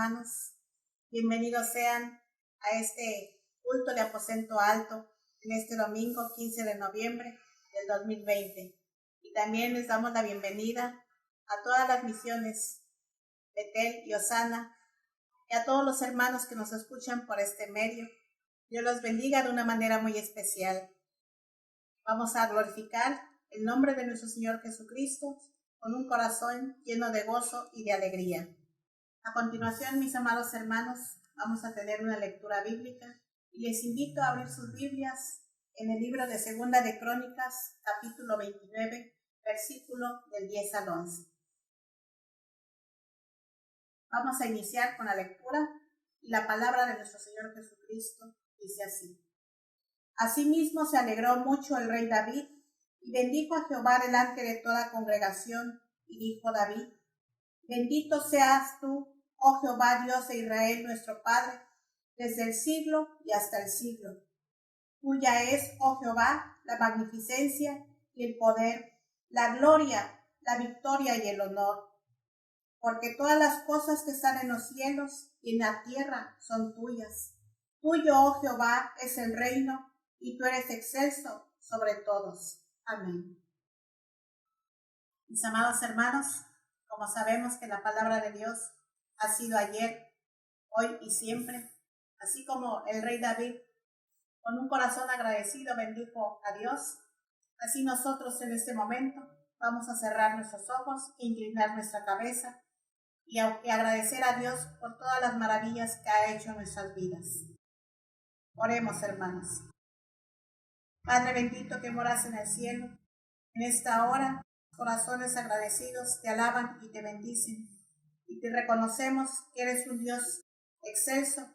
hermanos. Bienvenidos sean a este culto de aposento alto en este domingo 15 de noviembre del 2020. Y también les damos la bienvenida a todas las misiones Betel y Osana y a todos los hermanos que nos escuchan por este medio. Dios los bendiga de una manera muy especial. Vamos a glorificar el nombre de nuestro Señor Jesucristo con un corazón lleno de gozo y de alegría. A continuación, mis amados hermanos, vamos a tener una lectura bíblica y les invito a abrir sus Biblias en el libro de Segunda de Crónicas, capítulo 29, versículo del 10 al 11. Vamos a iniciar con la lectura y la palabra de nuestro Señor Jesucristo dice así. Asimismo se alegró mucho el rey David y bendijo a Jehová delante de toda congregación, y dijo David: Bendito seas tú, oh Jehová, Dios de Israel, nuestro Padre, desde el siglo y hasta el siglo. Tuya es, oh Jehová, la magnificencia y el poder, la gloria, la victoria y el honor. Porque todas las cosas que están en los cielos y en la tierra son tuyas. Tuyo, oh Jehová, es el reino, y tú eres excelso sobre todos. Amén. Mis amados hermanos, como sabemos que la palabra de Dios ha sido ayer, hoy y siempre, así como el rey David con un corazón agradecido bendijo a Dios, así nosotros en este momento vamos a cerrar nuestros ojos, inclinar nuestra cabeza y agradecer a Dios por todas las maravillas que ha hecho en nuestras vidas. Oremos, hermanos. Padre bendito que moras en el cielo, en esta hora, corazones agradecidos te alaban y te bendicen, y te reconocemos que eres un Dios excelso,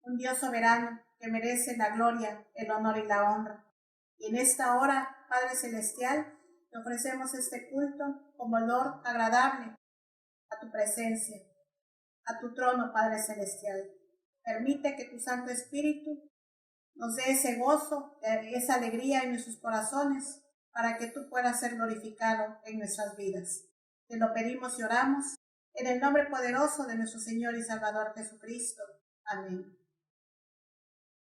un Dios soberano que merece la gloria, el honor y la honra. Y en esta hora, Padre Celestial, te ofrecemos este culto como olor agradable a tu presencia, a tu trono, Padre Celestial. Permite que tu Santo Espíritu nos dé ese gozo, esa alegría en nuestros corazones, para que tú puedas ser glorificado en nuestras vidas. Te lo pedimos y oramos en el nombre poderoso de nuestro Señor y Salvador Jesucristo. Amén.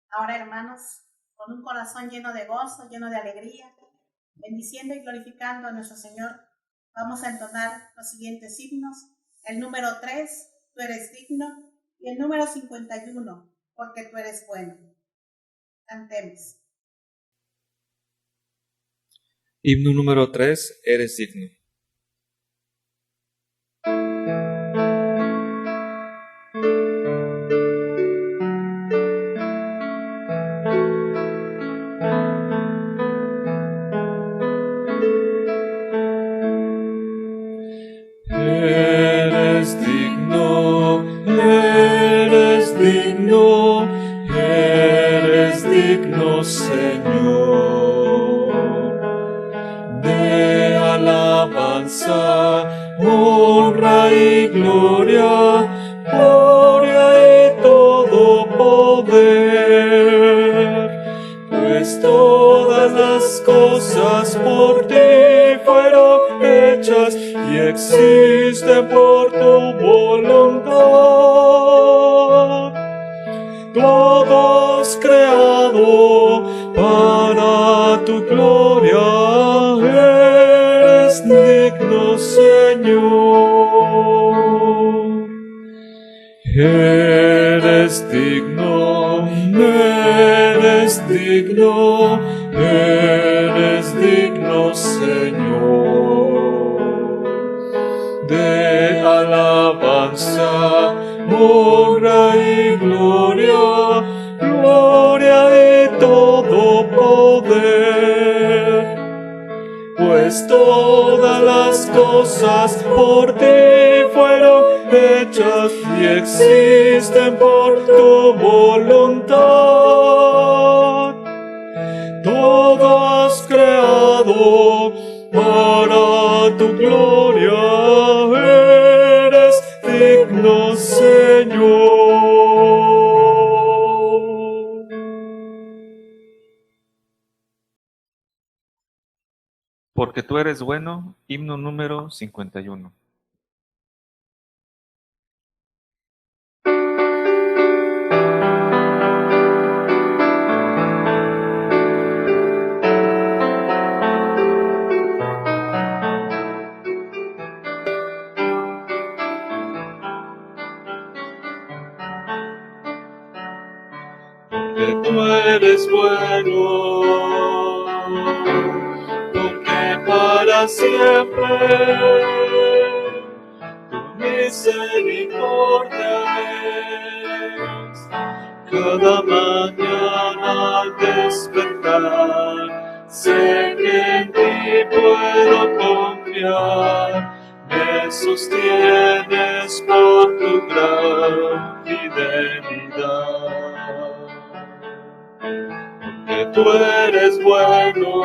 Ahora, hermanos, con un corazón lleno de gozo, lleno de alegría, bendiciendo y glorificando a nuestro Señor, vamos a entonar los siguientes himnos. El número 3, tú eres digno, y el número 51, porque tú eres bueno. Cantemos. Himno número 3, eres digno. Eres digno, eres digno, eres digno, Señor, de alabanza, honra y gloria, gloria y todo poder, pues todas las cosas por ti fueron hechas y existen por tu voluntad. Todo es creado para tu gloria, eres digno, Señor. Eres digno, eres digno, eres digno, Señor, de alabanza, honra y gloria, gloria y todo poder, pues todas las cosas por ti fueron hechas y existen por tu voluntad. Todo has creado para tu gloria, eres digno, Señor. Porque tú eres bueno, himno número 51. porque tú eres bueno, porque para siempre tu misericordia es. Cada mañana al despertar, sé que en ti puedo confiar, me sostienes por tu gran fidelidad. Porque tú eres bueno,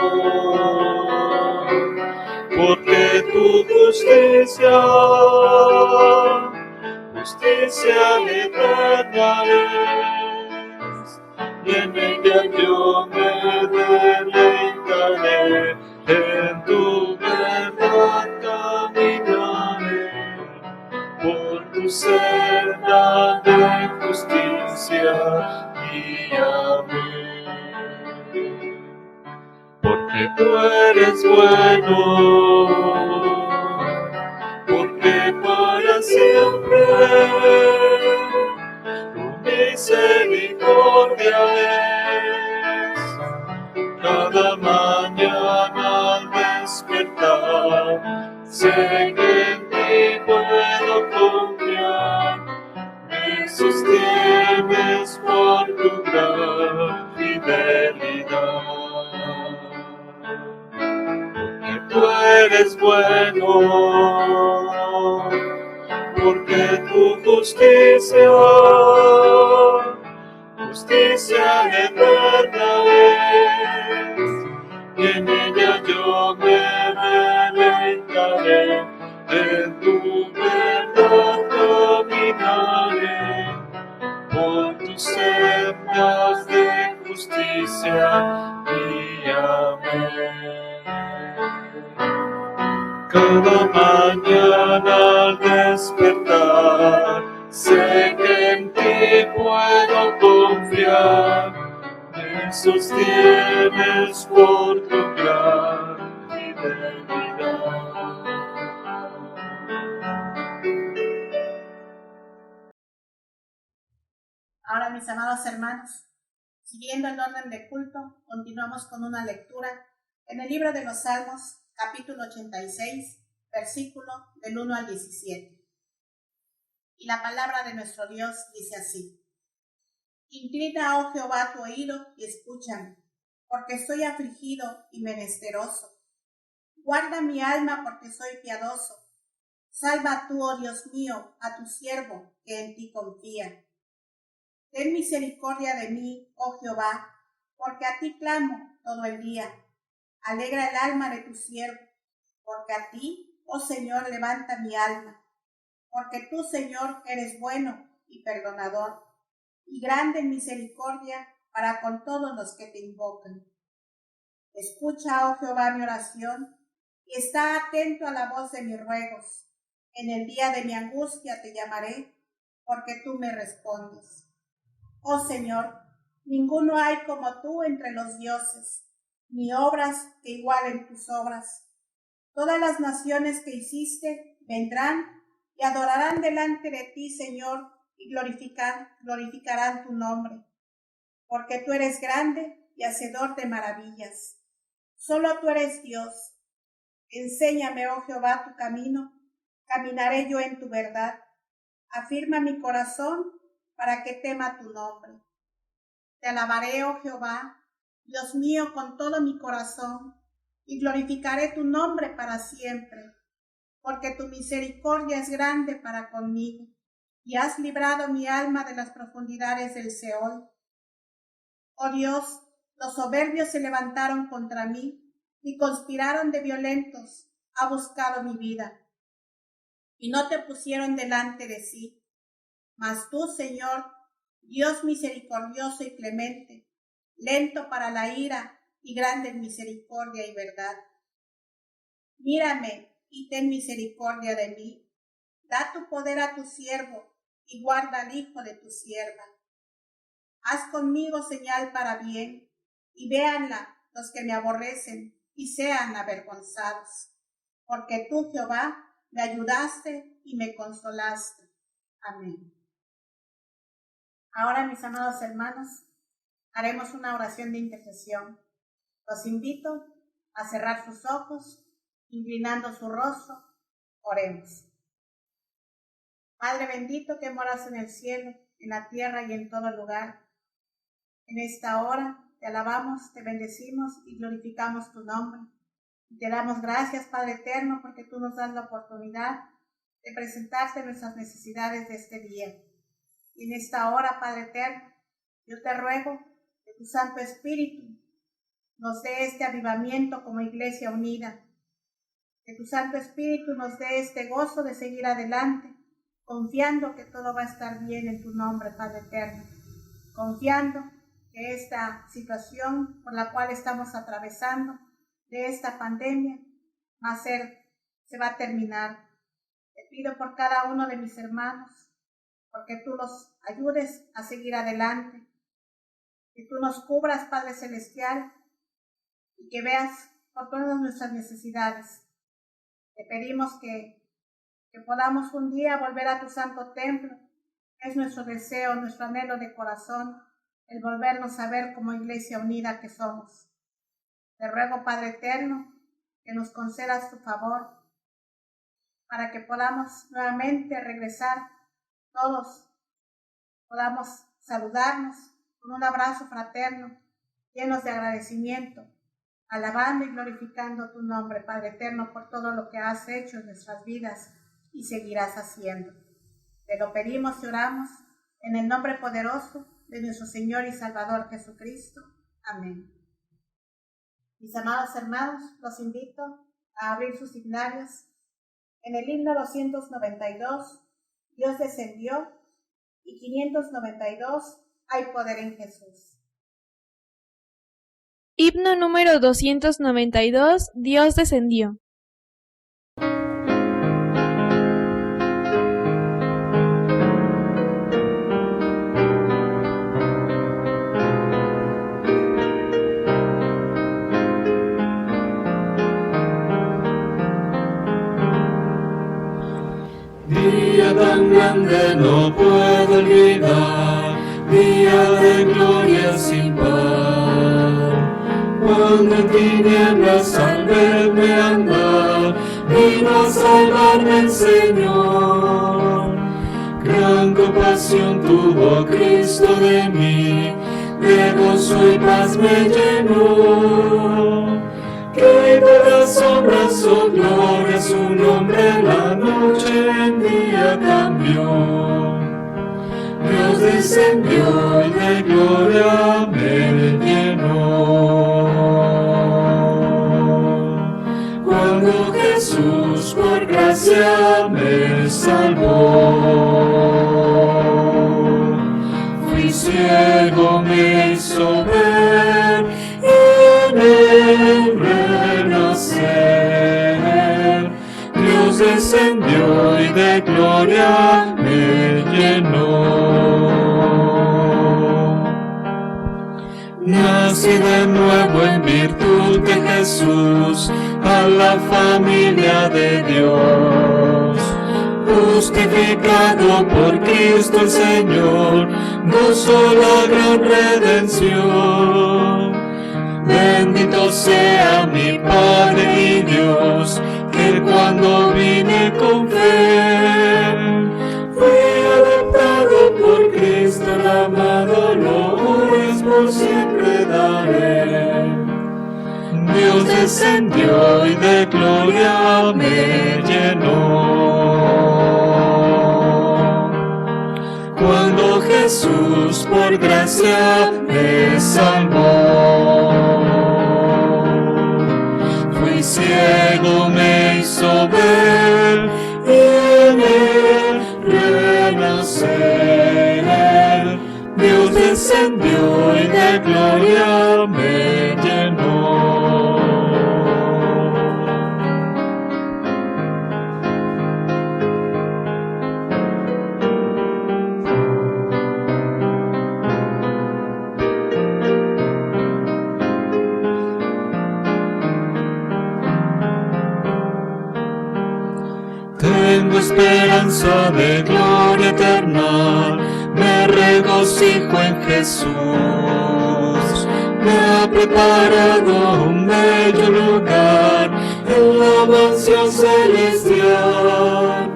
porque tu justicia eterna es, y en ella yo me deleitaré, en tu verdad caminaré, por tu senda de justicia guíame. Porque tú eres bueno, porque para siempre tu misericordia es. Cada mañana al despertar, sé que en ti puedo confiar, me sostienes por tu gran fidelidad. Porque tú eres bueno, porque tu justicia eterna es, y en ella yo me deleitaré, en tu verdad caminaré, por tus sendas de justicia guíame. Cada mañana al despertar, sé que en ti puedo confiar, me sostienes por tu gran fidelidad. Ahora, mis amados hermanos, siguiendo el orden de culto, continuamos con una lectura en el libro de los Salmos, capítulo 86, versículo del 1 al 17. Y la palabra de nuestro Dios dice así: Inclina, oh Jehová, tu oído y escúchame, porque estoy afligido y menesteroso. Guarda mi alma, porque soy piadoso. Salva tú, oh Dios mío, a tu siervo que en ti confía. Ten misericordia de mí, oh Jehová, porque a ti clamo todo el día. Alegra el alma de tu siervo, porque a ti, oh Señor, levanta mi alma. Porque tú, Señor, eres bueno y perdonador, y grande en misericordia para con todos los que te invocan. Escucha, oh Jehová, mi oración, y está atento a la voz de mis ruegos. En el día de mi angustia te llamaré, porque tú me respondes. Oh Señor, ninguno hay como tú entre los dioses, ni obras que igualen tus obras. Todas las naciones que hiciste vendrán y adorarán delante de ti, Señor, y glorificarán tu nombre, porque tú eres grande y hacedor de maravillas. Solo tú eres Dios. Enséñame, oh Jehová, tu camino, caminaré yo en tu verdad. Afirma mi corazón para que tema tu nombre. Te alabaré, oh Jehová, Dios mío, con todo mi corazón, y glorificaré tu nombre para siempre, porque tu misericordia es grande para conmigo, y has librado mi alma de las profundidades del Seol. Oh Dios, los soberbios se levantaron contra mí, y conspiraron de violentos, ha buscado mi vida, y no te pusieron delante de sí. Mas tú, Señor, Dios misericordioso y clemente, lento para la ira y grande en misericordia y verdad. Mírame y ten misericordia de mí. Da tu poder a tu siervo y guarda al hijo de tu sierva. Haz conmigo señal para bien, y véanla los que me aborrecen y sean avergonzados. Porque tú, Jehová, me ayudaste y me consolaste. Amén. Ahora, mis amados hermanos, haremos una oración de intercesión. Los invito a cerrar sus ojos, inclinando su rostro, oremos. Padre bendito que moras en el cielo, en la tierra y en todo lugar, en esta hora te alabamos, te bendecimos y glorificamos tu nombre. Y te damos gracias, Padre eterno, porque tú nos das la oportunidad de presentarte nuestras necesidades de este día. Y en esta hora, Padre eterno, yo te ruego que tu Santo Espíritu nos dé este avivamiento como iglesia unida. Que tu Santo Espíritu nos dé este gozo de seguir adelante, confiando que todo va a estar bien en tu nombre, Padre eterno. Confiando que esta situación por la cual estamos atravesando, de esta pandemia, se va a terminar. Te pido por cada uno de mis hermanos, porque tú los ayudes a seguir adelante, que tú nos cubras, Padre Celestial, y que veas por todas nuestras necesidades. Te pedimos que podamos un día volver a tu santo templo. Es nuestro deseo, nuestro anhelo de corazón, el volvernos a ver como iglesia unida que somos. Te ruego, Padre eterno, que nos concedas tu favor, para que podamos nuevamente regresar todos, podamos saludarnos con un abrazo fraterno, llenos de agradecimiento, alabando y glorificando tu nombre, Padre eterno, por todo lo que has hecho en nuestras vidas y seguirás haciendo. Te lo pedimos y oramos en el nombre poderoso de nuestro Señor y Salvador Jesucristo. Amén. Mis amados hermanos, los invito a abrir sus signarios. En el himno 292, Dios descendió, y 592, hay poder en Jesús. Himno número 292, Dios descendió. Día tan grande no puedo olvidar, día de gloria sin par. Cuando en tinieblas al verme andar, vino a salvarme el Señor. Gran compasión tuvo Cristo de mí, de gozo y paz me llenó. Que de las sombras su gloria, su nombre la noche en día cambió. Dios descendió y de gloria me llenó. Cuando Jesús por gracia me salvó, fui ciego, me hizo ver en el renacer. Dios descendió y de gloria me llenó. Nací de nuevo en virtud de Jesús, a la familia de Dios. Justificado por Cristo el Señor, gozo la gran redención. Bendito sea mi Padre y Dios, que cuando vine con fe, fui adoptado por Cristo el amado, loores por siempre daré. Dios descendió y de gloria me llenó. Cuando Jesús por gracia me salvó, fui ciego, me hizo ver y en él renacer. Dios descendió y de gloria me llenó. Tengo esperanza de gloria eterna, me regocijo en Jesús. me ha preparado un bello lugar en la mansión celestial.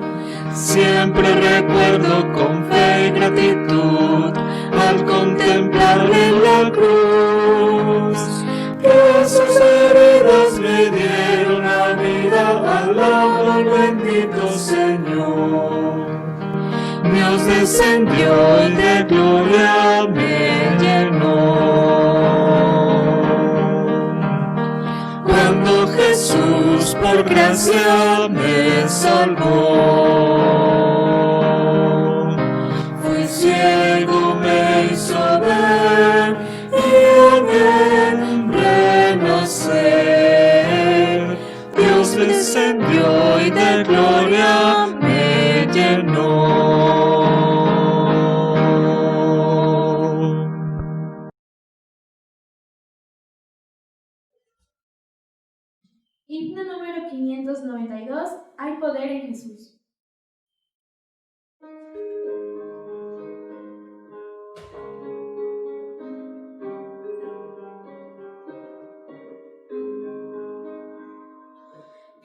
Siempre recuerdo con fe y gratitud al contemplarle en la cruz, que sus heridas me dieron la vida. Alabo al bendito Señor. Dios descendió y de gloria me llenó. Cuando Jesús por gracia me salvó, fui ciego, me hizo ver y en él renacer. Dios descendió y de gloria me llenó. Himno número 592. Hay poder en Jesús.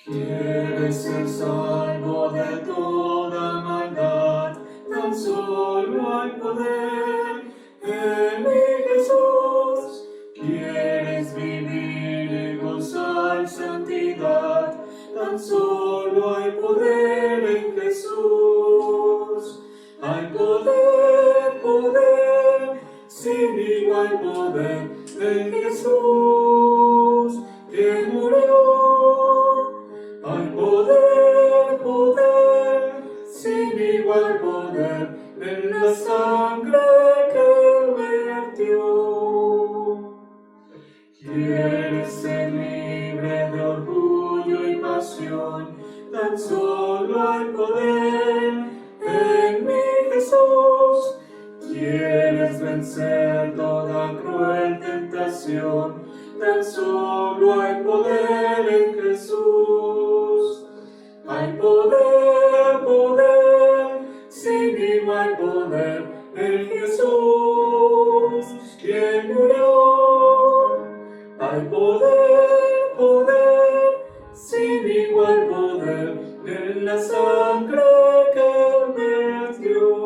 ¿Quieres ser salvo de toda maldad? Tan solo hay poder en mi Jesús. ¿Quieres vivir y gozar santidad? Tan solo hay poder en Jesús. Hay poder, poder, sin igual poder en Jesús, quien murió. Hay poder, poder, sin igual poder en la sangre que vertió. ¿Quieres ser libre de orgullo y pasión? Tan solo hay poder en mi Jesús. ¿Quieres vencer toda cruel tentación? Tan solo hay poder en Jesús. Hay poder, poder, sin igual poder en Jesús, quien murió. Hay poder, poder, sin igual poder en la sangre que vertió.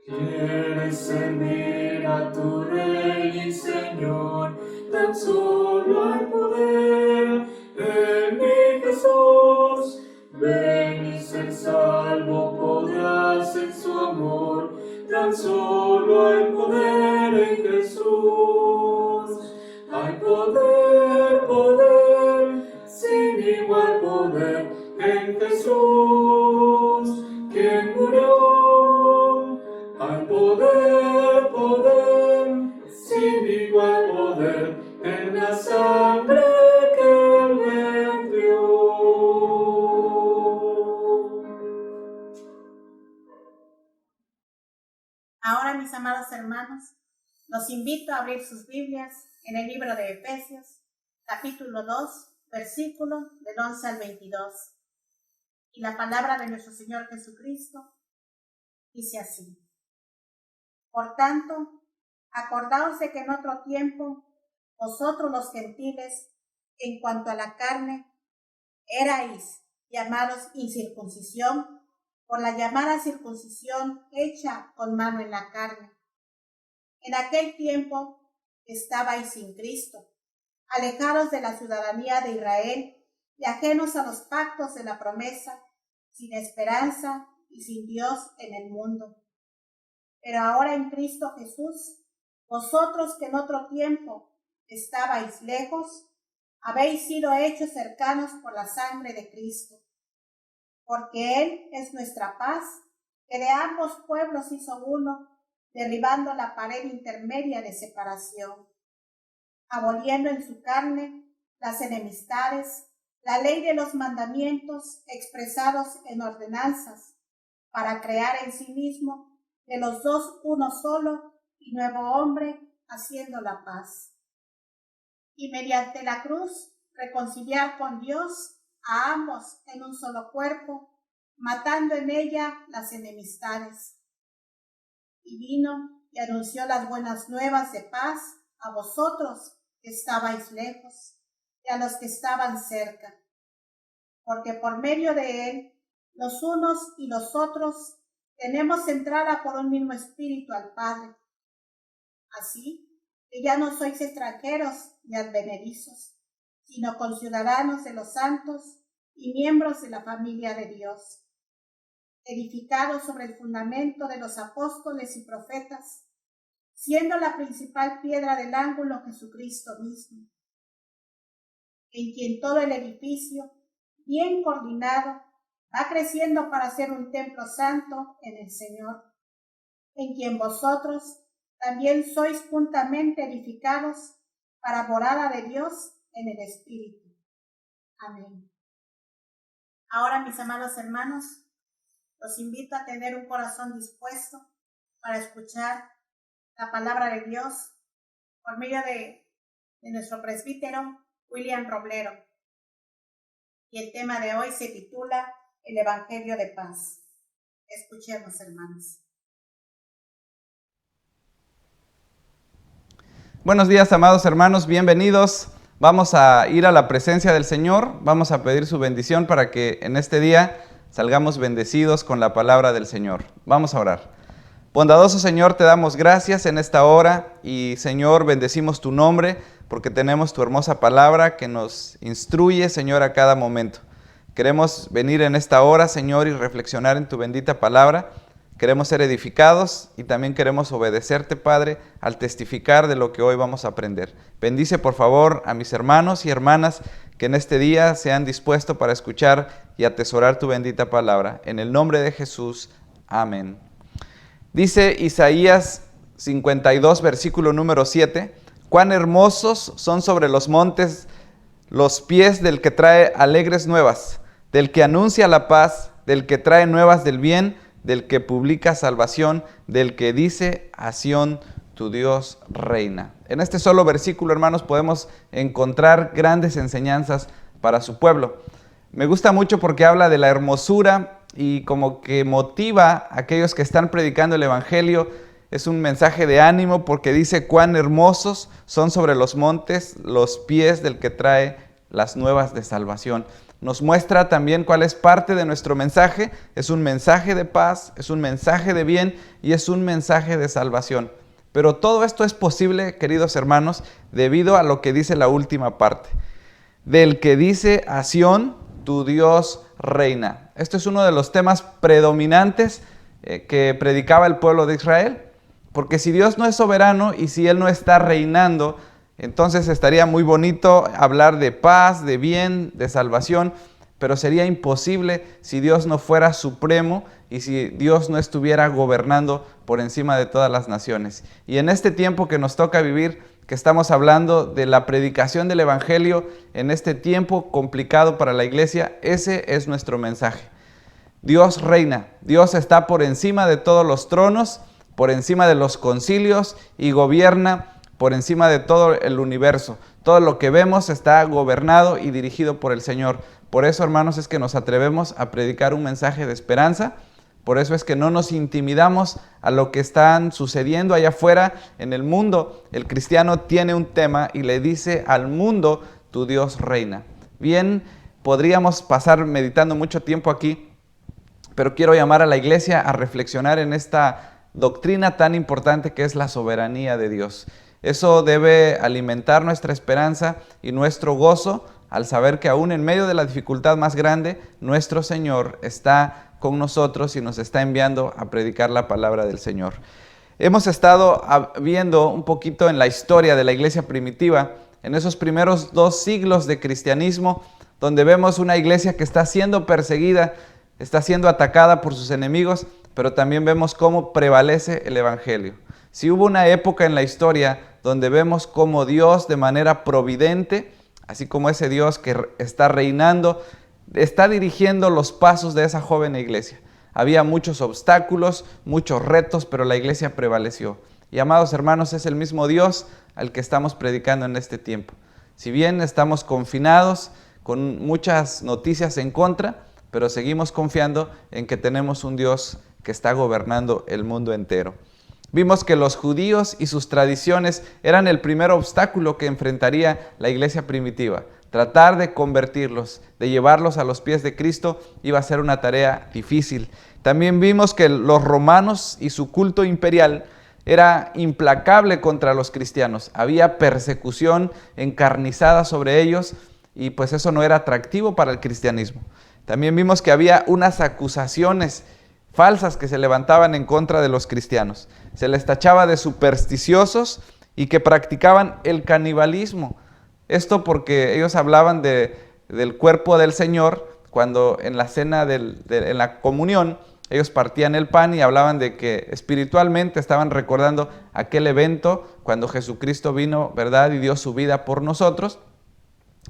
¿Quieres servir a tu Rey y Señor? Tan solo hay poder en mi Jesús. Ven y ser salvo podrás en su amor. Tan solo hay poder en Jesús. Hay poder, poder, sin igual poder en Jesús, quien murió. Hay poder, poder, sin igual poder en la sangre que vertió. Ahora, mis amados hermanos, los invito a abrir sus Biblias en el libro de Efesios, capítulo 2, versículo del 11 al 22. Y la palabra de nuestro Señor Jesucristo dice así: Por tanto, acordaos de que en otro tiempo, vosotros los gentiles, en cuanto a la carne, erais llamados incircuncisión por la llamada circuncisión hecha con mano en la carne. En aquel tiempo estabais sin Cristo, alejados de la ciudadanía de Israel y ajenos a los pactos de la promesa, sin esperanza y sin Dios en el mundo. Pero ahora en Cristo Jesús, vosotros que en otro tiempo estabais lejos, habéis sido hechos cercanos por la sangre de Cristo, porque Él es nuestra paz, que de ambos pueblos hizo uno, derribando la pared intermedia de separación, aboliendo en su carne las enemistades, la ley de los mandamientos expresados en ordenanzas, para crear en sí mismo de los dos uno solo y nuevo hombre, haciendo la paz. Y mediante la cruz reconciliar con Dios a ambos en un solo cuerpo, matando en ella las enemistades. Y vino y anunció las buenas nuevas de paz a vosotros que estabais lejos y a los que estaban cerca, porque por medio de él, los unos y los otros, tenemos entrada por un mismo espíritu al Padre. Así que ya no sois extranjeros ni advenedizos, sino conciudadanos de los santos y miembros de la familia de Dios, edificados sobre el fundamento de los apóstoles y profetas, siendo la principal piedra del ángulo Jesucristo mismo, en quien todo el edificio, bien coordinado, va creciendo para ser un templo santo en el Señor, en quien vosotros también sois juntamente edificados para morada de Dios en el Espíritu. Amén. Ahora, mis amados hermanos, los invito a tener un corazón dispuesto para escuchar la palabra de Dios por medio de nuestro presbítero William Roblero. Y el tema de hoy se titula El Evangelio de Paz. Escuchemos, hermanos. Buenos días, amados hermanos, bienvenidos. Vamos a ir a la presencia del Señor, vamos a pedir su bendición para que en este día salgamos bendecidos con la palabra del Señor. Vamos a orar. Bondadoso Señor, te damos gracias en esta hora y Señor, bendecimos tu nombre porque tenemos tu hermosa palabra que nos instruye, Señor, a cada momento. Queremos venir en esta hora, Señor, y reflexionar en tu bendita palabra. Queremos ser edificados y también queremos obedecerte, Padre, al testificar de lo que hoy vamos a aprender. Bendice, por favor, a mis hermanos y hermanas que en este día se han dispuesto para escuchar y atesorar tu bendita palabra. En el nombre de Jesús, amén. Dice Isaías 52, versículo número 7, «Cuán hermosos son sobre los montes los pies del que trae alegres nuevas, del que anuncia la paz, del que trae nuevas del bien, del que publica salvación, del que dice a Sión, tu Dios reina». En este solo versículo, hermanos, podemos encontrar grandes enseñanzas para su pueblo. Me gusta mucho porque habla de la hermosura y como que motiva a aquellos que están predicando el Evangelio. Es un mensaje de ánimo porque dice cuán hermosos son sobre los montes los pies del que trae las nuevas de salvación. Nos muestra también cuál es parte de nuestro mensaje. Es un mensaje de paz, es un mensaje de bien y es un mensaje de salvación. Pero todo esto es posible, queridos hermanos, debido a lo que dice la última parte. Del que dice a Sión, tu Dios reina. Esto es uno de los temas predominantes que predicaba el pueblo de Israel. Porque si Dios no es soberano y si Él no está reinando, entonces estaría muy bonito hablar de paz, de bien, de salvación, pero sería imposible si Dios no fuera supremo y si Dios no estuviera gobernando por encima de todas las naciones. Y en este tiempo que nos toca vivir, que estamos hablando de la predicación del Evangelio, en este tiempo complicado para la iglesia, ese es nuestro mensaje. Dios reina, Dios está por encima de todos los tronos, por encima de los concilios y gobierna por encima de todo el universo. Todo lo que vemos está gobernado y dirigido por el Señor. Por eso, hermanos, es que nos atrevemos a predicar un mensaje de esperanza. Por eso es que no nos intimidamos a lo que están sucediendo allá afuera en el mundo. El cristiano tiene un tema y le dice al mundo, tu Dios reina. Bien, podríamos pasar meditando mucho tiempo aquí, pero quiero llamar a la iglesia a reflexionar en esta doctrina tan importante que es la soberanía de Dios. Eso debe alimentar nuestra esperanza y nuestro gozo al saber que aún en medio de la dificultad más grande, nuestro Señor está con nosotros y nos está enviando a predicar la palabra del Señor. Hemos estado viendo un poquito en la historia de la iglesia primitiva, en esos primeros 2 siglos de cristianismo, donde vemos una iglesia que está siendo perseguida, está siendo atacada por sus enemigos, pero también vemos cómo prevalece el Evangelio. Si hubo una época en la historia donde vemos cómo Dios de manera providente, así como ese Dios que está reinando, está dirigiendo los pasos de esa joven iglesia. Había muchos obstáculos, muchos retos, pero la iglesia prevaleció. Y amados hermanos, es el mismo Dios al que estamos predicando en este tiempo. Si bien estamos confinados con muchas noticias en contra, pero seguimos confiando en que tenemos un Dios que está gobernando el mundo entero. Vimos que los judíos y sus tradiciones eran el primer obstáculo que enfrentaría la iglesia primitiva. Tratar de convertirlos, de llevarlos a los pies de Cristo, iba a ser una tarea difícil. También vimos que los romanos y su culto imperial era implacable contra los cristianos. Había persecución encarnizada sobre ellos y pues eso no era atractivo para el cristianismo. También vimos que había unas acusaciones falsas que se levantaban en contra de los cristianos. Se les tachaba de supersticiosos y que practicaban el canibalismo. Esto porque ellos hablaban del cuerpo del Señor, cuando en la cena, en la comunión, ellos partían el pan y hablaban de que espiritualmente estaban recordando aquel evento cuando Jesucristo vino, ¿verdad?, y dio su vida por nosotros.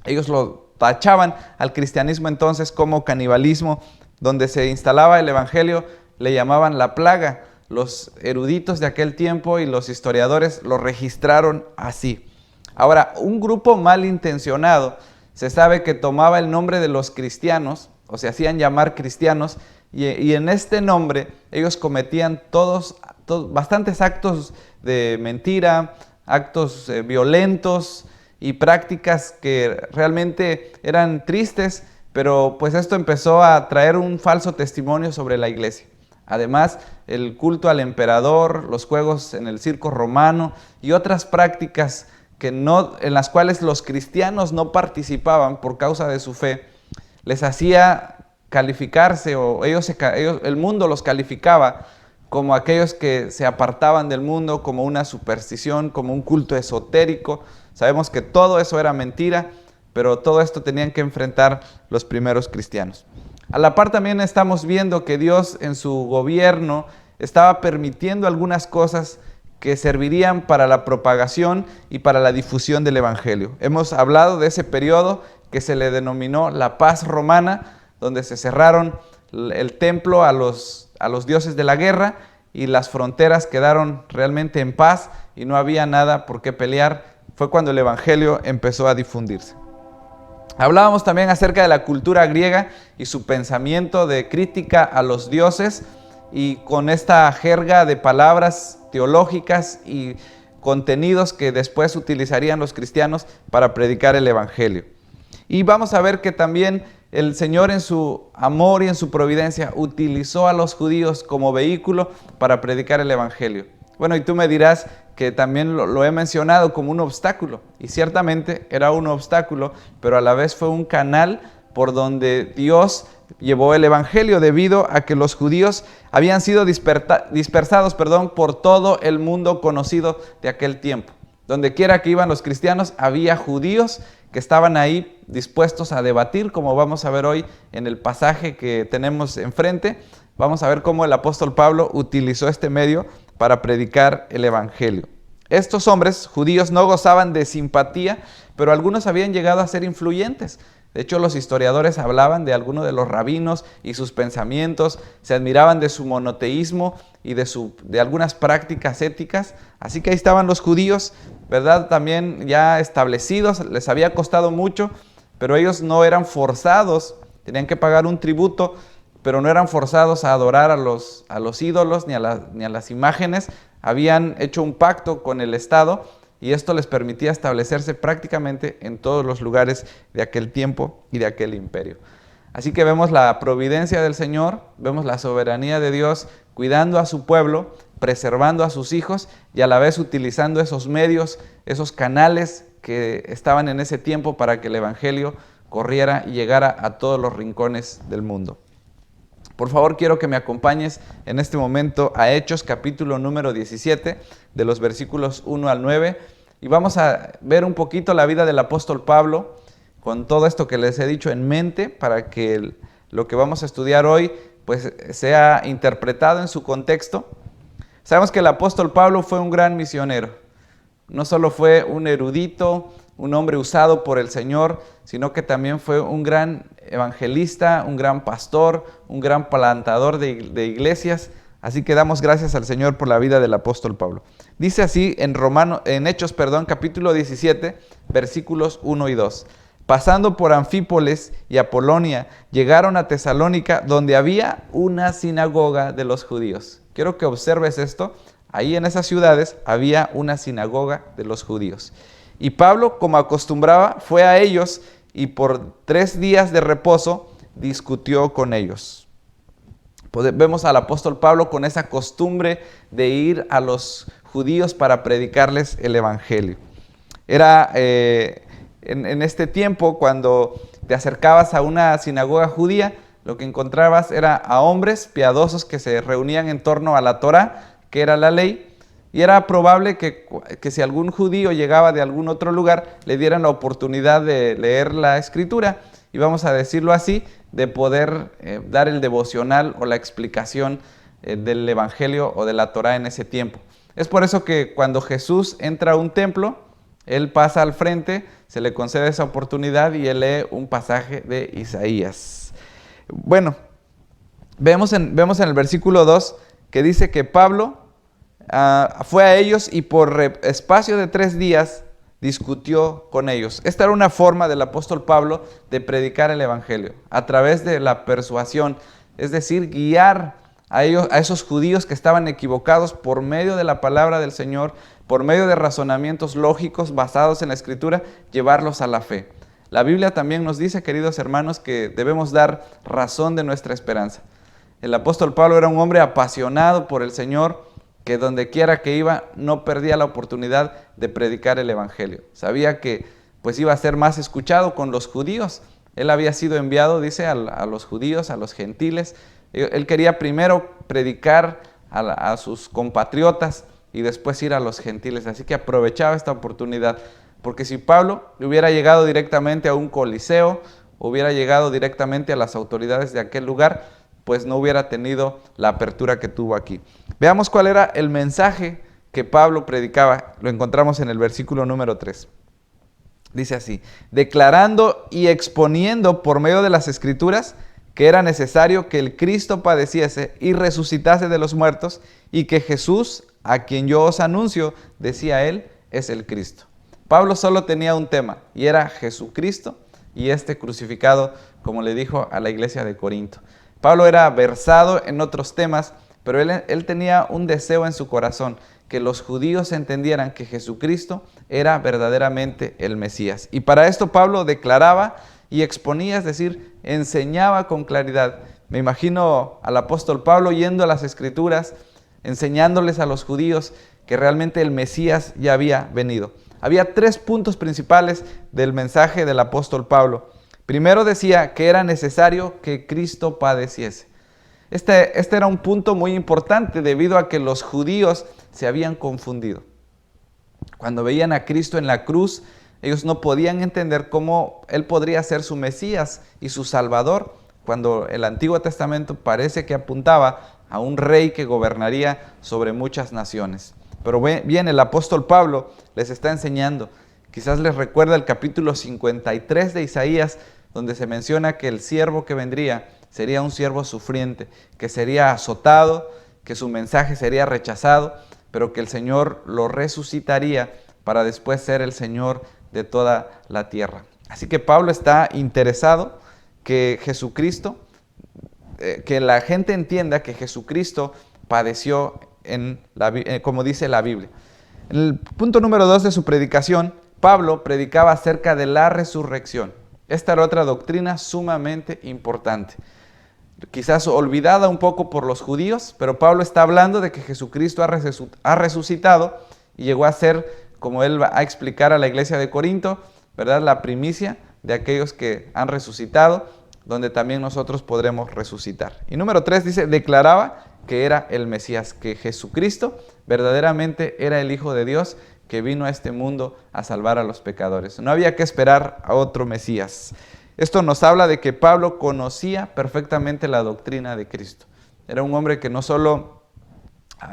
Ellos lo tachaban al cristianismo entonces como canibalismo. Donde se instalaba el evangelio le llamaban la plaga. Los eruditos de aquel tiempo y los historiadores lo registraron así. Ahora, un grupo malintencionado se sabe que tomaba el nombre de los cristianos, o se hacían llamar cristianos, y en este nombre ellos cometían bastantes actos de mentira, actos violentos y prácticas que realmente eran tristes, pero pues esto empezó a traer un falso testimonio sobre la iglesia. Además, el culto al emperador, los juegos en el circo romano y otras prácticas en las cuales los cristianos no participaban por causa de su fe, les hacía calificarse, o el mundo los calificaba como aquellos que se apartaban del mundo, como una superstición, como un culto esotérico. Sabemos que todo eso era mentira, pero todo esto tenían que enfrentar los primeros cristianos. A la par también estamos viendo que Dios en su gobierno estaba permitiendo algunas cosas que servirían para la propagación y para la difusión del evangelio. Hemos hablado de ese periodo que se le denominó la paz romana, donde se cerraron el templo a los dioses de la guerra y las fronteras quedaron realmente en paz y no había nada por qué pelear. Fue cuando el evangelio empezó a difundirse. Hablábamos también acerca de la cultura griega y su pensamiento de crítica a los dioses, y con esta jerga de palabras teológicas y contenidos que después utilizarían los cristianos para predicar el evangelio. Y vamos a ver que también el Señor en su amor y en su providencia utilizó a los judíos como vehículo para predicar el evangelio. Bueno, y tú me dirás que también lo he mencionado como un obstáculo, y ciertamente era un obstáculo, pero a la vez fue un canal por donde Dios llevó el evangelio, debido a que los judíos habían sido dispersados por todo el mundo conocido de aquel tiempo. Donde quiera que iban los cristianos, había judíos que estaban ahí dispuestos a debatir, como vamos a ver hoy en el pasaje que tenemos enfrente. Vamos a ver cómo el apóstol Pablo utilizó este medio para predicar el evangelio. Estos hombres judíos no gozaban de simpatía, pero algunos habían llegado a ser influyentes. De hecho, los historiadores hablaban de algunos de los rabinos y sus pensamientos, se admiraban de su monoteísmo y de algunas prácticas éticas. Así que ahí estaban los judíos, ¿verdad? También ya establecidos, les había costado mucho, pero ellos no eran forzados, tenían que pagar un tributo, pero no eran forzados a adorar a los ídolos ni a las imágenes. Habían hecho un pacto con el Estado y esto les permitía establecerse prácticamente en todos los lugares de aquel tiempo y de aquel imperio. Así que vemos la providencia del Señor, vemos la soberanía de Dios cuidando a su pueblo, preservando a sus hijos y a la vez utilizando esos medios, esos canales que estaban en ese tiempo para que el evangelio corriera y llegara a todos los rincones del mundo. Por favor, quiero que me acompañes en este momento a Hechos, capítulo número 17, de los versículos 1 al 9, y vamos a ver un poquito la vida del apóstol Pablo, con todo esto que les he dicho en mente, para que lo que vamos a estudiar hoy pues sea interpretado en su contexto. Sabemos que el apóstol Pablo fue un gran misionero. No solo fue un erudito, un hombre usado por el Señor, sino que también fue un gran evangelista, un gran pastor, un gran plantador de iglesias. Así que damos gracias al Señor por la vida del apóstol Pablo. Dice así en Hechos, capítulo 17, versículos 1 y 2. Pasando por Anfípolis y Apolonia, llegaron a Tesalónica, donde había una sinagoga de los judíos. Quiero que observes esto. Ahí en esas ciudades había una sinagoga de los judíos. Y Pablo, como acostumbraba, fue a ellos y por 3 días de reposo discutió con ellos. Vemos al apóstol Pablo con esa costumbre de ir a los judíos para predicarles el evangelio. Era en este tiempo, cuando te acercabas a una sinagoga judía, lo que encontrabas era a hombres piadosos que se reunían en torno a la Torá, que era la ley, y era probable que si algún judío llegaba de algún otro lugar, le dieran la oportunidad de leer la escritura, y vamos a decirlo así, de poder dar el devocional o la explicación del evangelio o de la Torá en ese tiempo. Es por eso que cuando Jesús entra a un templo, él pasa al frente, se le concede esa oportunidad y él lee un pasaje de Isaías. Bueno, vemos en el versículo 2 que dice que Pablo fue a ellos y por espacio de 3 días discutió con ellos. Esta era una forma del apóstol Pablo de predicar el evangelio, a través de la persuasión, es decir, guiar a esos judíos que estaban equivocados por medio de la palabra del Señor, por medio de razonamientos lógicos basados en la Escritura, llevarlos a la fe. La Biblia también nos dice, queridos hermanos, que debemos dar razón de nuestra esperanza. El apóstol Pablo era un hombre apasionado por el Señor, que donde quiera que iba no perdía la oportunidad de predicar el evangelio. Sabía que pues iba a ser más escuchado con los judíos. Él había sido enviado, dice, a los judíos, a los gentiles. Él quería primero predicar a sus compatriotas y después ir a los gentiles. Así que aprovechaba esta oportunidad. Porque si Pablo hubiera llegado directamente a un coliseo, hubiera llegado directamente a las autoridades de aquel lugar, pues no hubiera tenido la apertura que tuvo aquí. Veamos cuál era el mensaje que Pablo predicaba. Lo encontramos en el versículo número 3. Dice así: declarando y exponiendo por medio de las Escrituras que era necesario que el Cristo padeciese y resucitase de los muertos, y que Jesús, a quien yo os anuncio, decía él, es el Cristo. Pablo solo tenía un tema, y era Jesucristo y este crucificado, como le dijo a la iglesia de Corinto. Pablo era versado en otros temas, pero él tenía un deseo en su corazón, que los judíos entendieran que Jesucristo era verdaderamente el Mesías. Y para esto Pablo declaraba y exponía, es decir, enseñaba con claridad. Me imagino al apóstol Pablo yendo a las Escrituras, enseñándoles a los judíos que realmente el Mesías ya había venido. Había 3 puntos principales del mensaje del apóstol Pablo. Primero decía que era necesario que Cristo padeciese. Este era un punto muy importante debido a que los judíos se habían confundido. Cuando veían a Cristo en la cruz, ellos no podían entender cómo Él podría ser su Mesías y su Salvador, cuando el Antiguo Testamento parece que apuntaba a un rey que gobernaría sobre muchas naciones. Pero bien, el apóstol Pablo les está enseñando. Quizás les recuerda el capítulo 53 de Isaías, donde se menciona que el siervo que vendría sería un siervo sufriente, que sería azotado, que su mensaje sería rechazado, pero que el Señor lo resucitaría para después ser el Señor de toda la tierra. Así que Pablo está interesado que Jesucristo, que la gente entienda que Jesucristo padeció como dice la Biblia. En el punto número 2 de su predicación, Pablo predicaba acerca de la resurrección. Esta era otra doctrina sumamente importante, quizás olvidada un poco por los judíos, pero Pablo está hablando de que Jesucristo ha resucitado y llegó a ser, como él va a explicar a la iglesia de Corinto, ¿verdad?, la primicia de aquellos que han resucitado, donde también nosotros podremos resucitar. Y número 3 dice, declaraba que era el Mesías, que Jesucristo verdaderamente era el Hijo de Dios que vino a este mundo a salvar a los pecadores. No había que esperar a otro Mesías. Esto nos habla de que Pablo conocía perfectamente la doctrina de Cristo. Era un hombre que no solo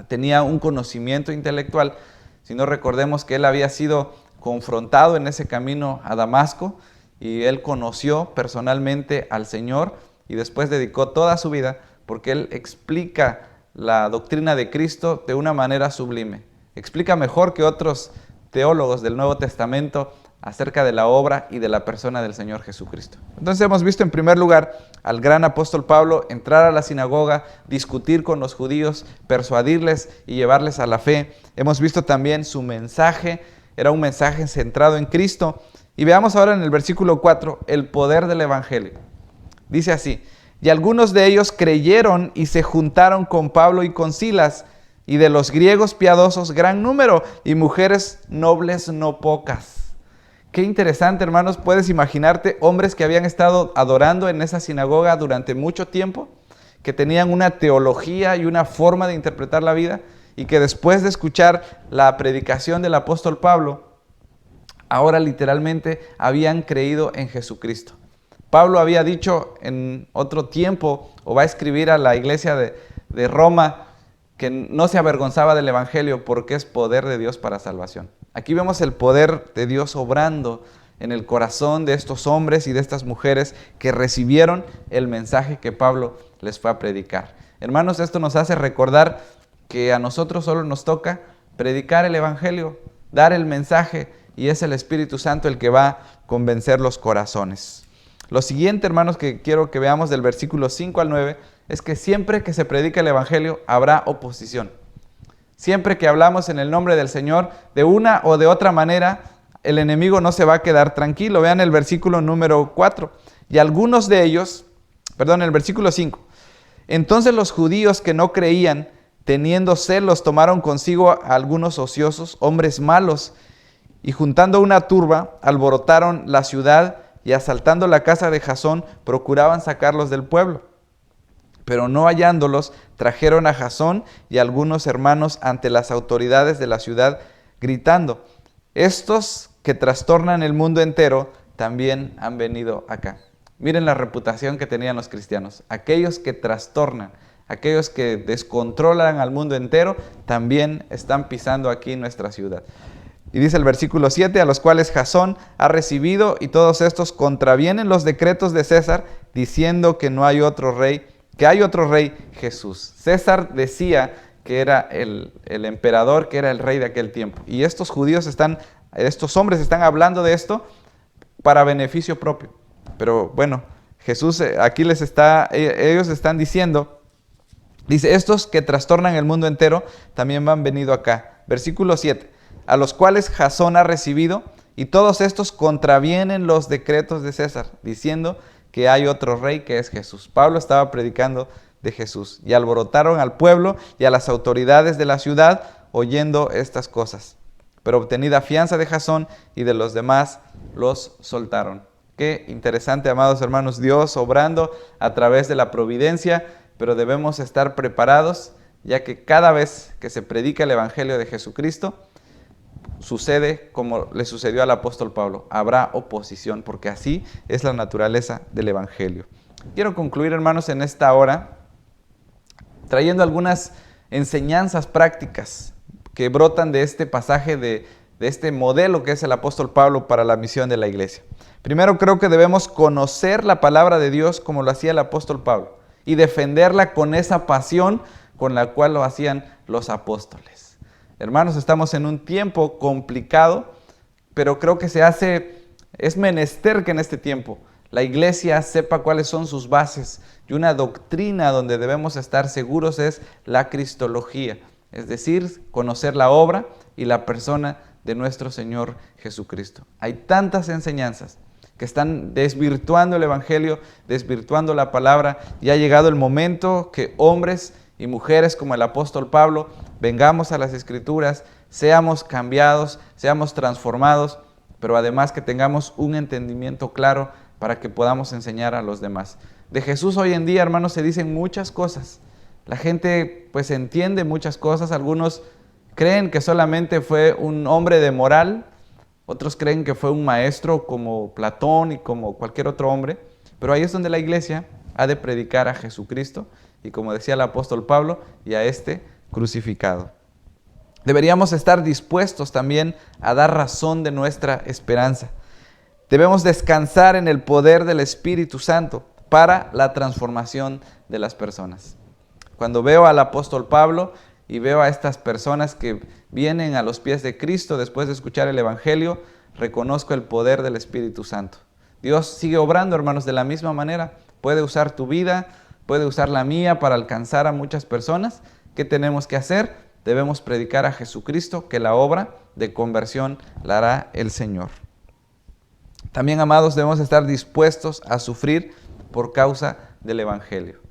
tenía un conocimiento intelectual, sino recordemos que él había sido confrontado en ese camino a Damasco y él conoció personalmente al Señor y después dedicó toda su vida porque él explica la doctrina de Cristo de una manera sublime. Explica mejor que otros teólogos del Nuevo Testamento acerca de la obra y de la persona del Señor Jesucristo. Entonces hemos visto en primer lugar al gran apóstol Pablo entrar a la sinagoga, discutir con los judíos, persuadirles y llevarles a la fe. Hemos visto también su mensaje, era un mensaje centrado en Cristo. Y veamos ahora en el versículo 4 el poder del evangelio. Dice así: y algunos de ellos creyeron y se juntaron con Pablo y con Silas, y de los griegos piadosos gran número, y mujeres nobles no pocas. Qué interesante, hermanos. ¿Puedes imaginarte hombres que habían estado adorando en esa sinagoga durante mucho tiempo, que tenían una teología y una forma de interpretar la vida, y que después de escuchar la predicación del apóstol Pablo, ahora literalmente habían creído en Jesucristo? Pablo había dicho en otro tiempo, o va a escribir a la iglesia de Roma, que no se avergonzaba del evangelio porque es poder de Dios para salvación. Aquí vemos el poder de Dios obrando en el corazón de estos hombres y de estas mujeres que recibieron el mensaje que Pablo les fue a predicar. Hermanos, esto nos hace recordar que a nosotros solo nos toca predicar el evangelio, dar el mensaje, y es el Espíritu Santo el que va a convencer los corazones. Lo siguiente, hermanos, que quiero que veamos del versículo 5 al 9, es que siempre que se predica el evangelio habrá oposición. Siempre que hablamos en el nombre del Señor, de una o de otra manera, el enemigo no se va a quedar tranquilo. Vean el versículo número 4. Y algunos de ellos, el versículo 5. Entonces los judíos que no creían, teniendo celos, tomaron consigo a algunos ociosos, hombres malos, y juntando una turba, alborotaron la ciudad, y asaltando la casa de Jasón, procuraban sacarlos del pueblo. Pero no hallándolos, trajeron a Jasón y a algunos hermanos ante las autoridades de la ciudad, gritando: estos que trastornan el mundo entero también han venido acá. Miren la reputación que tenían los cristianos. Aquellos que trastornan, aquellos que descontrolan al mundo entero, también están pisando aquí en nuestra ciudad. Y dice el versículo 7, a los cuales Jasón ha recibido, y todos estos contravienen los decretos de César, diciendo que no hay otro rey, que hay otro rey, Jesús. César decía que era el emperador, que era el rey de aquel tiempo. Y estos judíos estos hombres están hablando de esto para beneficio propio. Pero bueno, Jesús aquí ellos están diciendo, dice, estos que trastornan el mundo entero también han venido acá. Versículo 7. A los cuales Jasón ha recibido, y todos estos contravienen los decretos de César, diciendo que hay otro rey que es Jesús. Pablo estaba predicando de Jesús, y alborotaron al pueblo y a las autoridades de la ciudad oyendo estas cosas. Pero obtenida fianza de Jasón y de los demás, los soltaron. Qué interesante, amados hermanos, Dios obrando a través de la providencia, pero debemos estar preparados, ya que cada vez que se predica el evangelio de Jesucristo, sucede como le sucedió al apóstol Pablo. Habrá oposición, porque así es la naturaleza del evangelio. Quiero concluir, hermanos, en esta hora trayendo algunas enseñanzas prácticas que brotan de este pasaje, de este modelo que es el apóstol Pablo para la misión de la iglesia. Primero, creo que debemos conocer la palabra de Dios como lo hacía el apóstol Pablo y defenderla con esa pasión con la cual lo hacían los apóstoles. Hermanos, estamos en un tiempo complicado, pero creo que es menester que en este tiempo la iglesia sepa cuáles son sus bases, y una doctrina donde debemos estar seguros es la cristología, es decir, conocer la obra y la persona de nuestro Señor Jesucristo. Hay tantas enseñanzas que están desvirtuando el evangelio, desvirtuando la palabra, y ha llegado el momento que hombres y mujeres como el apóstol Pablo vengamos a las Escrituras, seamos cambiados, seamos transformados, pero además que tengamos un entendimiento claro para que podamos enseñar a los demás. De Jesús hoy en día, hermanos, se dicen muchas cosas. La gente pues entiende muchas cosas. Algunos creen que solamente fue un hombre de moral, otros creen que fue un maestro como Platón y como cualquier otro hombre, pero ahí es donde la iglesia ha de predicar a Jesucristo y, como decía el apóstol Pablo, y a este crucificado. Deberíamos estar dispuestos también a dar razón de nuestra esperanza. Debemos descansar en el poder del Espíritu Santo para la transformación de las personas. Cuando veo al apóstol Pablo y veo a estas personas que vienen a los pies de Cristo después de escuchar el Evangelio, reconozco el poder del Espíritu Santo. Dios sigue obrando, hermanos, de la misma manera. Puede usar tu vida, puede usar la mía para alcanzar a muchas personas. ¿Qué tenemos que hacer? Debemos predicar a Jesucristo, que la obra de conversión la hará el Señor. También, amados, debemos estar dispuestos a sufrir por causa del Evangelio.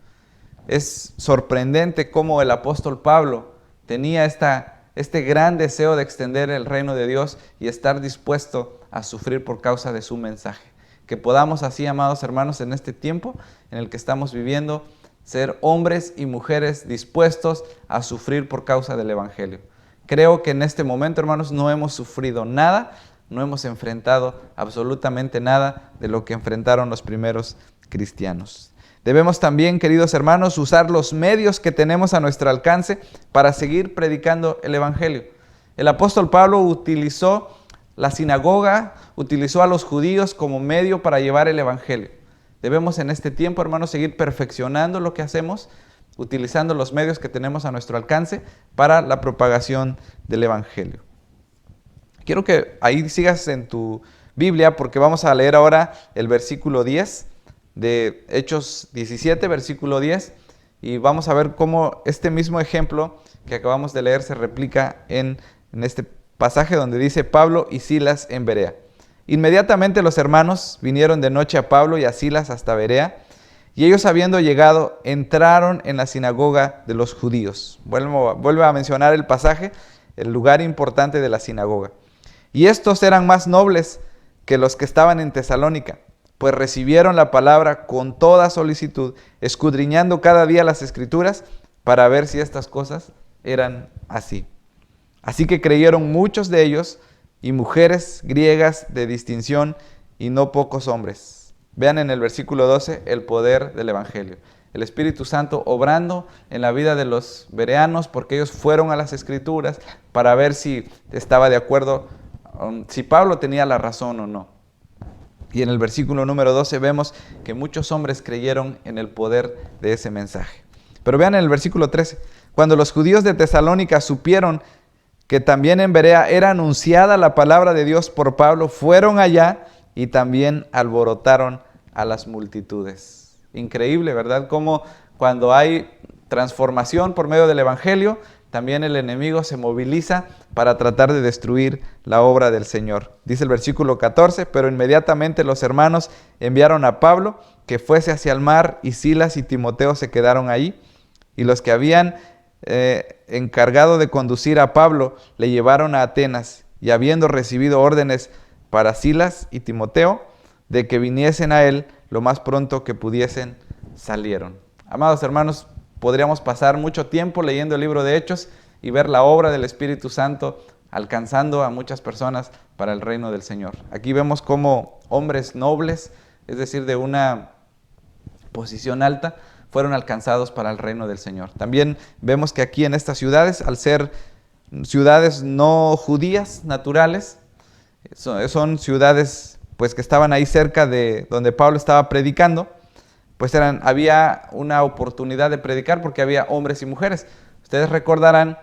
Es sorprendente cómo el apóstol Pablo tenía este gran deseo de extender el reino de Dios y estar dispuesto a sufrir por causa de su mensaje. Que podamos así, amados hermanos, en este tiempo en el que estamos viviendo, ser hombres y mujeres dispuestos a sufrir por causa del Evangelio. Creo que en este momento, hermanos, no hemos sufrido nada, no hemos enfrentado absolutamente nada de lo que enfrentaron los primeros cristianos. Debemos también, queridos hermanos, usar los medios que tenemos a nuestro alcance para seguir predicando el Evangelio. El apóstol Pablo utilizó la sinagoga, utilizó a los judíos como medio para llevar el Evangelio. Debemos en este tiempo, hermanos, seguir perfeccionando lo que hacemos, utilizando los medios que tenemos a nuestro alcance para la propagación del Evangelio. Quiero que ahí sigas en tu Biblia porque vamos a leer ahora el versículo 10 de Hechos 17, versículo 10, y vamos a ver cómo este mismo ejemplo que acabamos de leer se replica en este pasaje donde dice Pablo y Silas en Berea. Inmediatamente los hermanos vinieron de noche a Pablo y a Silas hasta Berea, y ellos habiendo llegado, entraron en la sinagoga de los judíos. Vuelve a mencionar el pasaje, el lugar importante de la sinagoga. Y estos eran más nobles que los que estaban en Tesalónica, pues recibieron la palabra con toda solicitud, escudriñando cada día las Escrituras para ver si estas cosas eran así. Así que creyeron muchos de ellos, y mujeres griegas de distinción, y no pocos hombres. Vean en el versículo 12 el poder del Evangelio. El Espíritu Santo obrando en la vida de los bereanos, porque ellos fueron a las Escrituras para ver si estaba de acuerdo, si Pablo tenía la razón o no. Y en el versículo número 12 vemos que muchos hombres creyeron en el poder de ese mensaje. Pero vean en el versículo 13, cuando los judíos de Tesalónica supieron que también en Berea era anunciada la palabra de Dios por Pablo, fueron allá y también alborotaron a las multitudes. Increíble, ¿verdad? Como cuando hay transformación por medio del Evangelio, también el enemigo se moviliza para tratar de destruir la obra del Señor. Dice el versículo 14, pero inmediatamente los hermanos enviaron a Pablo que fuese hacia el mar, y Silas y Timoteo se quedaron ahí, y los que habían encargado de conducir a Pablo le llevaron a Atenas, y habiendo recibido órdenes para Silas y Timoteo de que viniesen a él lo más pronto que pudiesen, salieron. Amados hermanos, podríamos pasar mucho tiempo leyendo el libro de Hechos y ver la obra del Espíritu Santo alcanzando a muchas personas para el reino del Señor. Aquí vemos cómo hombres nobles, es decir, de una posición alta, fueron alcanzados para el reino del Señor. También vemos que aquí en estas ciudades, al ser ciudades no judías naturales, son ciudades pues que estaban ahí cerca de donde Pablo estaba predicando, pues había una oportunidad de predicar porque había hombres y mujeres. Ustedes recordarán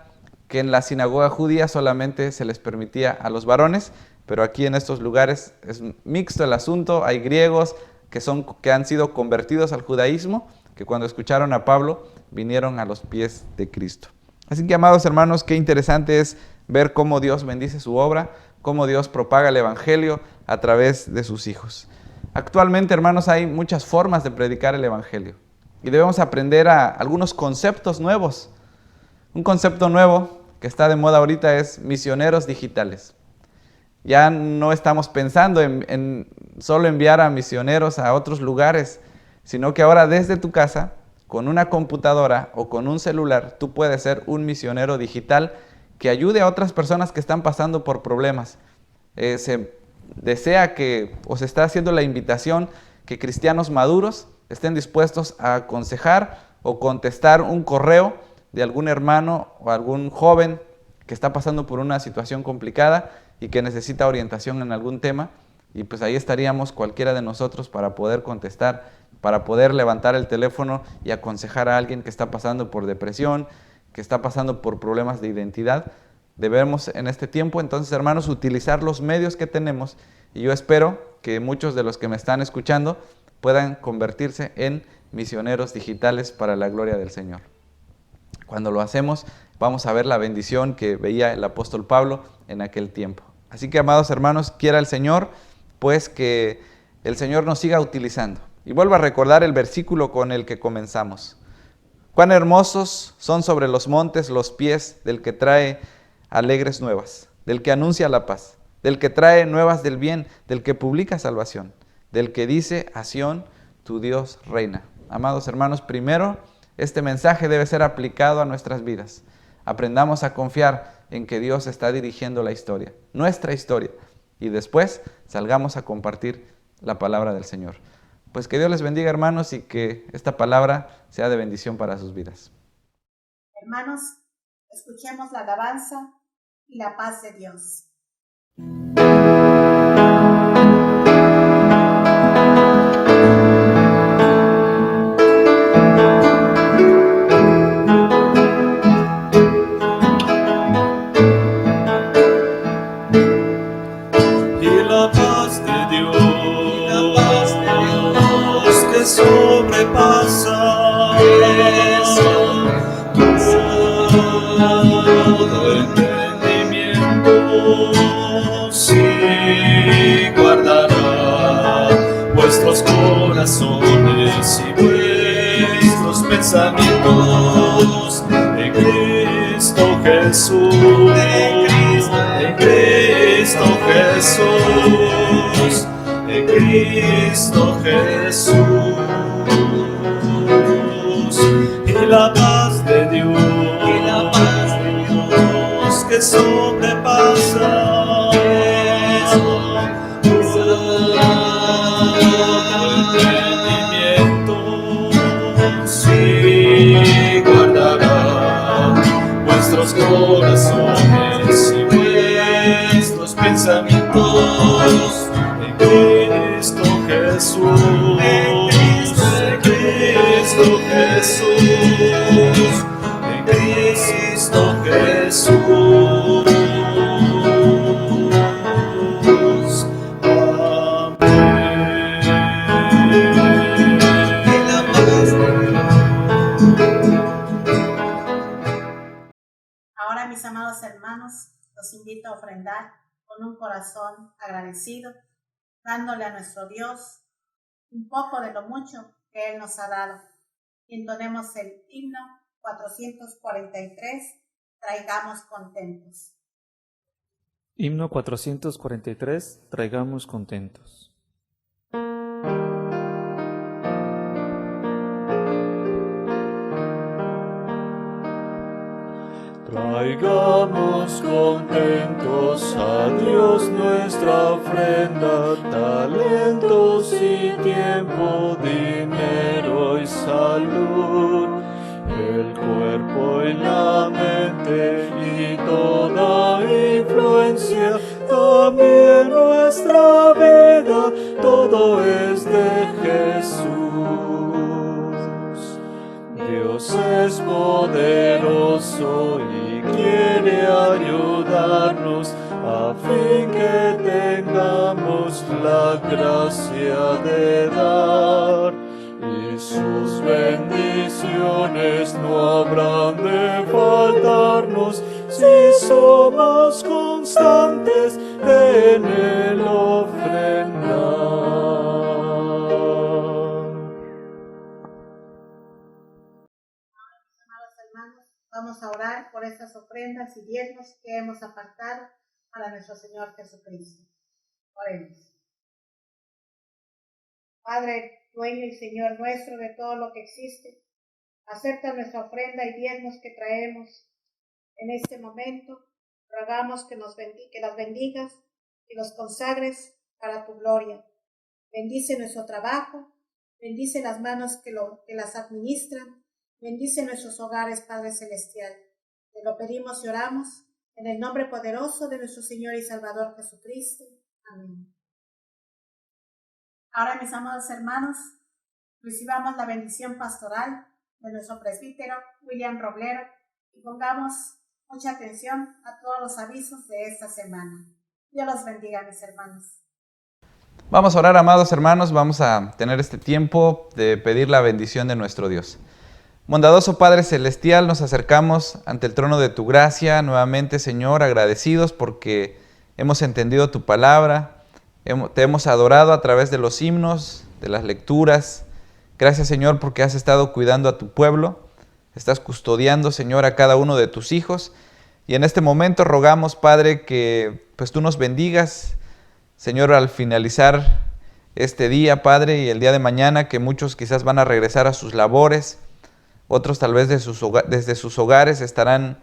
que en la sinagoga judía solamente se les permitía a los varones, pero aquí en estos lugares es mixto el asunto, hay griegos que han sido convertidos al judaísmo, que cuando escucharon a Pablo vinieron a los pies de Cristo. Así que, amados hermanos, qué interesante es ver cómo Dios bendice su obra, cómo Dios propaga el Evangelio a través de sus hijos. Actualmente, hermanos, hay muchas formas de predicar el Evangelio y debemos aprender a algunos conceptos nuevos. Un concepto nuevo que está de moda ahorita es misioneros digitales. Ya no estamos pensando en solo enviar a misioneros a otros lugares, sino que ahora desde tu casa, con una computadora o con un celular, tú puedes ser un misionero digital que ayude a otras personas que están pasando por problemas. Se desea o se está haciendo la invitación que cristianos maduros estén dispuestos a aconsejar o contestar un correo de algún hermano o algún joven que está pasando por una situación complicada y que necesita orientación en algún tema, y pues ahí estaríamos cualquiera de nosotros para poder contestar para poder levantar el teléfono y aconsejar a alguien que está pasando por depresión, que está pasando por problemas de identidad. Debemos en este tiempo, entonces, hermanos, utilizar los medios que tenemos, y yo espero que muchos de los que me están escuchando puedan convertirse en misioneros digitales para la gloria del Señor. Cuando lo hacemos, vamos a ver la bendición que veía el apóstol Pablo en aquel tiempo. Así que, amados hermanos, quiera el Señor, pues que el Señor nos siga utilizando. Y vuelvo a recordar el versículo con el que comenzamos. Cuán hermosos son sobre los montes los pies del que trae alegres nuevas, del que anuncia la paz, del que trae nuevas del bien, del que publica salvación, del que dice a Sión, tu Dios reina. Amados hermanos, primero, este mensaje debe ser aplicado a nuestras vidas. Aprendamos a confiar en que Dios está dirigiendo la historia, nuestra historia, y después salgamos a compartir la palabra del Señor. Pues que Dios les bendiga, hermanos, y que esta palabra sea de bendición para sus vidas. Hermanos, escuchemos la alabanza y la paz de Dios. Que sobrepasa todo entendimiento, sí guardará vuestros corazones y vuestros pensamientos en Cristo Jesús, en Cristo Jesús. En Cristo Jesús, y la paz de Dios, que sobrepasa todo entendimiento, sí guardará vuestros corazones y vuestros pensamientos. Cristo Jesús, en Cristo Jesús, en Cristo Jesús. Ahora, mis amados hermanos, los invito a ofrendar con un corazón agradecido, dándole a nuestro Dios un poco de lo mucho que Él nos ha dado. Y entonemos el himno 443, Traigamos contentos. Himno 443, Traigamos contentos. Traigamos contentos a Dios nuestra ofrenda, talentos y tiempo, dinero y salud, el cuerpo y la mente y toda influencia, también nuestra vida, todo es de Jesús. Dios es poderoso y quiere ayudarnos a fin que tengamos la gracia de dar, y sus bendiciones no habrán de faltarnos si somos constantes en el ofrendar. Vamos a orar por estas ofrendas y diezmos que hemos apartado para nuestro Señor Jesucristo. Oremos. Padre, dueño y Señor nuestro de todo lo que existe, acepta nuestra ofrenda y diezmos que traemos en este momento. Rogamos que las bendigas y los consagres para tu gloria. Bendice nuestro trabajo, bendice las manos que las administran. Bendice nuestros hogares, Padre Celestial. Te lo pedimos y oramos en el nombre poderoso de nuestro Señor y Salvador Jesucristo. Amén. Ahora, mis amados hermanos, Recibamos la bendición pastoral de nuestro presbítero William Roblero y pongamos mucha atención a todos los avisos de esta semana. Dios los bendiga, mis hermanos. Vamos a orar, amados hermanos, vamos a tener este tiempo de pedir la bendición de nuestro Dios. Bondadoso Padre Celestial, nos acercamos ante el trono de tu gracia nuevamente, Señor, agradecidos porque hemos entendido tu palabra, te hemos adorado a través de los himnos, de las lecturas. Gracias, Señor, porque has estado cuidando a tu pueblo, estás custodiando, Señor, a cada uno de tus hijos. Y en este momento rogamos, Padre, que pues tú nos bendigas, Señor, al finalizar este día, Padre, y el día de mañana, que muchos quizás van a regresar a sus labores, otros tal vez desde sus hogares estarán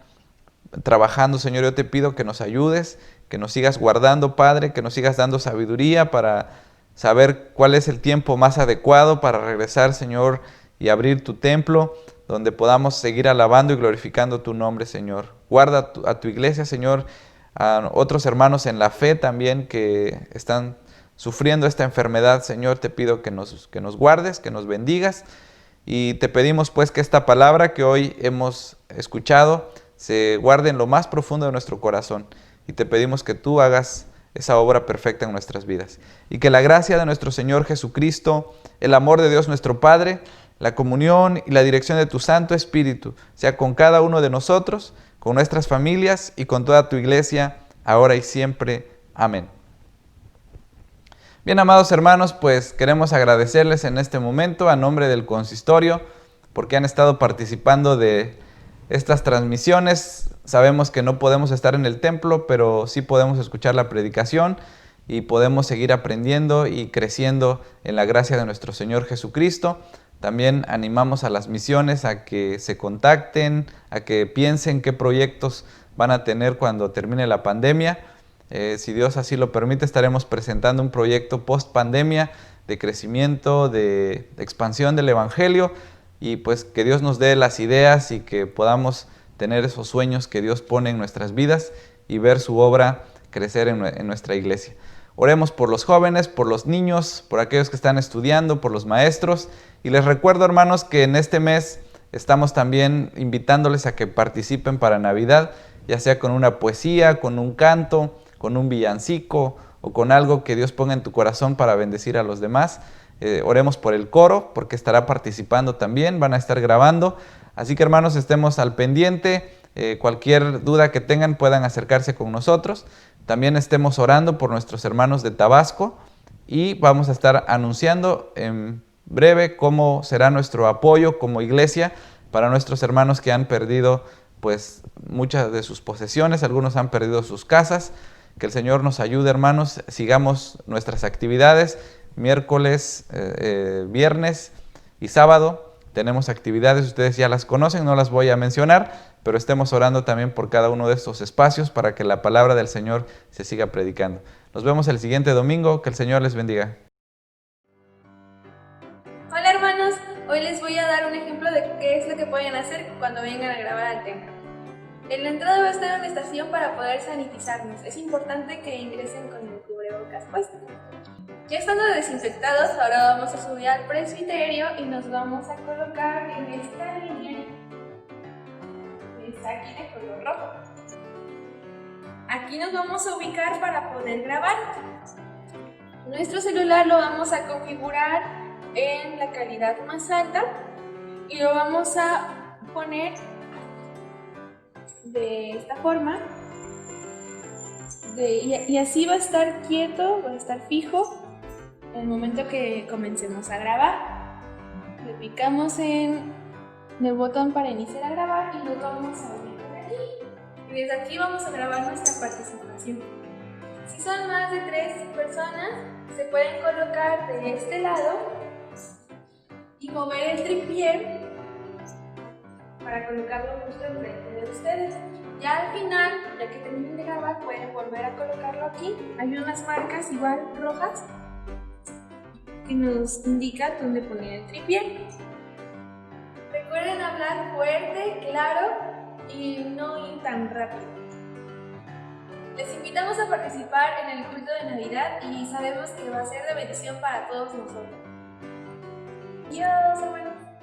trabajando. Señor, yo te pido que nos ayudes, que nos sigas guardando, Padre, que nos sigas dando sabiduría para saber cuál es el tiempo más adecuado para regresar, Señor, y abrir tu templo, donde podamos seguir alabando y glorificando tu nombre, Señor. Guarda a tu iglesia, Señor, a otros hermanos en la fe también que están sufriendo esta enfermedad. Señor, te pido que nos guardes, que nos bendigas, y te pedimos pues que esta palabra que hoy hemos escuchado se guarde en lo más profundo de nuestro corazón, y te pedimos que tú hagas esa obra perfecta en nuestras vidas, y que la gracia de nuestro Señor Jesucristo, el amor de Dios nuestro Padre, la comunión y la dirección de tu Santo Espíritu sea con cada uno de nosotros, con nuestras familias y con toda tu iglesia, ahora y siempre. Amén. Bien, amados hermanos, pues queremos agradecerles en este momento a nombre del consistorio porque han estado participando de estas transmisiones. Sabemos que no podemos estar en el templo, pero sí podemos escuchar la predicación y podemos seguir aprendiendo y creciendo en la gracia de nuestro Señor Jesucristo. También animamos a las misiones a que se contacten, a que piensen qué proyectos van a tener cuando termine la pandemia. Si Dios así lo permite, estaremos presentando un proyecto post pandemia de crecimiento, de expansión del Evangelio, y pues que Dios nos dé las ideas y que podamos tener esos sueños que Dios pone en nuestras vidas y ver su obra crecer en nuestra iglesia. Oremos por los jóvenes, por los niños, por aquellos que están estudiando, por los maestros. Y les recuerdo, hermanos, que en este mes estamos también invitándoles a que participen para Navidad, ya sea con una poesía, con un canto, con un villancico o con algo que Dios ponga en tu corazón para bendecir a los demás. Oremos por el coro, porque estará participando también, van a estar grabando. Así que, hermanos, estemos al pendiente. Cualquier duda que tengan puedan acercarse con nosotros. También estemos orando por nuestros hermanos de Tabasco y vamos a estar anunciando en breve cómo será nuestro apoyo como iglesia para nuestros hermanos que han perdido pues muchas de sus posesiones, algunos han perdido sus casas. Que el Señor nos ayude, hermanos, sigamos nuestras actividades. Miércoles, viernes y sábado tenemos actividades, ustedes ya las conocen, no las voy a mencionar, pero estemos orando también por cada uno de estos espacios para que la palabra del Señor se siga predicando. Nos vemos el siguiente domingo, que el Señor les bendiga. Hola hermanos, hoy les voy a dar un ejemplo de qué es lo que pueden hacer cuando vengan a grabar al templo. En la entrada va a estar una estación para poder sanitizarnos. Es importante que ingresen con el cubrebocas puesto. Ya estando desinfectados, ahora vamos a subir al presbiterio y nos vamos a colocar en esta línea que está aquí de color rojo. Aquí nos vamos a ubicar para poder grabar. Nuestro celular lo vamos a configurar en la calidad más alta y lo vamos a poner de esta forma y así va a estar quieto, va a estar fijo en el momento que comencemos a grabar. Le picamos en el botón para iniciar a grabar y nos vamos a unir por aquí. Y desde aquí vamos a grabar nuestra participación. Si son más de 3 personas, se pueden colocar de este lado y mover el tripié para colocarlo justo enfrente de ustedes. Ya al final, ya que terminen de grabar, pueden volver a colocarlo aquí. Hay unas marcas igual rojas que nos indican dónde poner el tripié. Recuerden hablar fuerte, claro y no ir tan rápido. Les invitamos a participar en el culto de Navidad y sabemos que va a ser de bendición para todos nosotros. Adiós, hermanos.